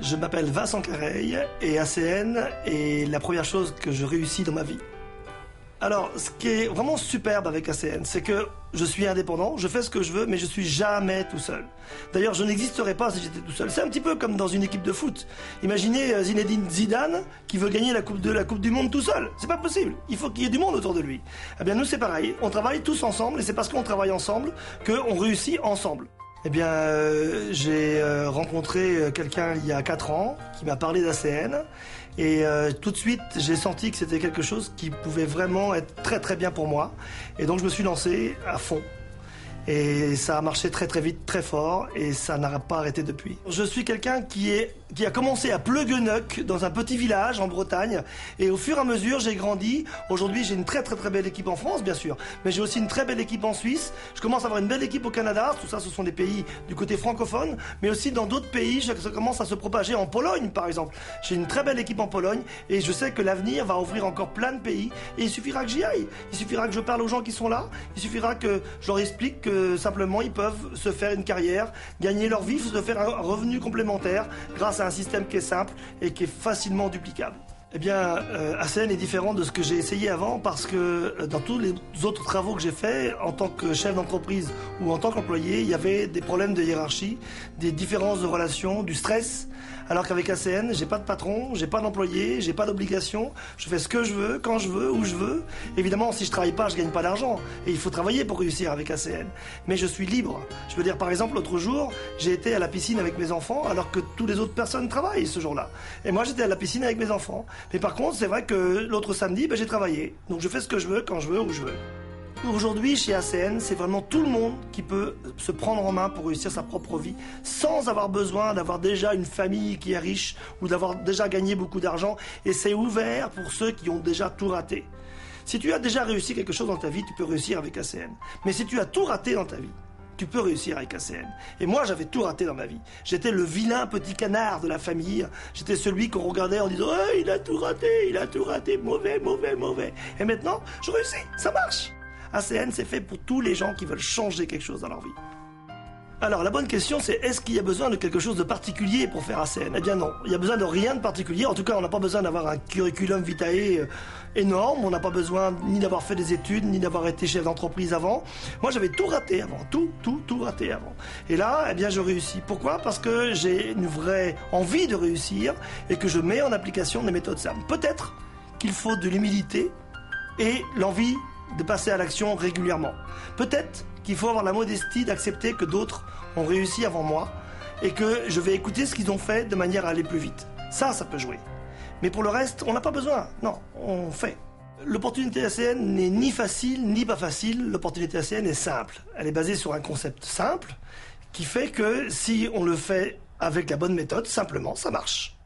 Je m'appelle Vincent Careil et ACN est la première chose que je réussis dans ma vie. Alors, ce qui est vraiment superbe avec ACN, c'est que je suis indépendant, je fais ce que je veux, mais je suis jamais tout seul. D'ailleurs, je n'existerais pas si j'étais tout seul. C'est un petit peu comme dans une équipe de foot. Imaginez Zinedine Zidane qui veut gagner la coupe du Monde tout seul. C'est pas possible. Il faut qu'il y ait du monde autour de lui. Eh bien, nous, c'est pareil. On travaille tous ensemble et c'est parce qu'on travaille ensemble qu'on réussit ensemble. Eh bien, j'ai rencontré quelqu'un il y a 4 ans qui m'a parlé d'ACN et tout de suite j'ai senti que c'était quelque chose qui pouvait vraiment être très très bien pour moi et donc je me suis lancé à fond. Et ça a marché très très vite, très fort, et ça n'a pas arrêté depuis. Je suis quelqu'un qui a commencé à Pleugueneuc, dans un petit village en Bretagne, et au fur et à mesure j'ai grandi. Aujourd'hui j'ai une très très très belle équipe en France, bien sûr, mais j'ai aussi une très belle équipe en Suisse. Je commence à avoir une belle équipe au Canada, tout ça ce sont des pays du côté francophone, mais aussi dans d'autres pays, ça commence à se propager en Pologne par exemple. J'ai une très belle équipe en Pologne, et je sais que l'avenir va ouvrir encore plein de pays, et il suffira que j'y aille. Il suffira que je parle aux gens qui sont là, il suffira que je leur explique que simplement ils peuvent se faire une carrière, gagner leur vie, se faire un revenu complémentaire grâce à un système qui est simple et qui est facilement duplicable. Eh bien, ACN est différent de ce que j'ai essayé avant parce que dans tous les autres travaux que j'ai faits, en tant que chef d'entreprise ou en tant qu'employé, il y avait des problèmes de hiérarchie, des différences de relations, du stress. Alors qu'avec ACN, j'ai pas de patron, j'ai pas d'employé, j'ai pas d'obligation, je fais ce que je veux, quand je veux, où je veux. Évidemment, si je travaille pas, je gagne pas d'argent. Et il faut travailler pour réussir avec ACN. Mais je suis libre. Je veux dire, par exemple, l'autre jour, j'ai été à la piscine avec mes enfants alors que toutes les autres personnes travaillent ce jour-là. Et moi, j'étais à la piscine avec mes enfants. Mais par contre, c'est vrai que l'autre samedi, j'ai travaillé. Donc je fais ce que je veux, quand je veux, où je veux. Aujourd'hui, chez ACN, c'est vraiment tout le monde qui peut se prendre en main pour réussir sa propre vie sans avoir besoin d'avoir déjà une famille qui est riche ou d'avoir déjà gagné beaucoup d'argent. Et c'est ouvert pour ceux qui ont déjà tout raté. Si tu as déjà réussi quelque chose dans ta vie, tu peux réussir avec ACN. Mais si tu as tout raté dans ta vie, tu peux réussir avec ACN. Et moi, j'avais tout raté dans ma vie. J'étais le vilain petit canard de la famille. J'étais celui qu'on regardait en disant « Oh, il a tout raté, mauvais, mauvais, mauvais. » Et maintenant, je réussis, ça marche. ACN, c'est fait pour tous les gens qui veulent changer quelque chose dans leur vie. Alors, la bonne question, c'est est-ce qu'il y a besoin de quelque chose de particulier pour faire ACN? Eh bien non, il n'y a besoin de rien de particulier. En tout cas, on n'a pas besoin d'avoir un curriculum vitae énorme. On n'a pas besoin ni d'avoir fait des études, ni d'avoir été chef d'entreprise avant. Moi, j'avais tout raté avant, tout raté avant. Et là, eh bien, je réussis. Pourquoi? Parce que j'ai une vraie envie de réussir et que je mets en application des méthodes simples. Peut-être qu'il faut de l'humilité et l'envie de passer à l'action régulièrement. Peut-être qu'il faut avoir la modestie d'accepter que d'autres ont réussi avant moi et que je vais écouter ce qu'ils ont fait de manière à aller plus vite. Ça peut jouer. Mais pour le reste, on n'a pas besoin. Non, on fait. L'opportunité ACN n'est ni facile ni pas facile. L'opportunité ACN est simple. Elle est basée sur un concept simple qui fait que si on le fait avec la bonne méthode, simplement, ça marche.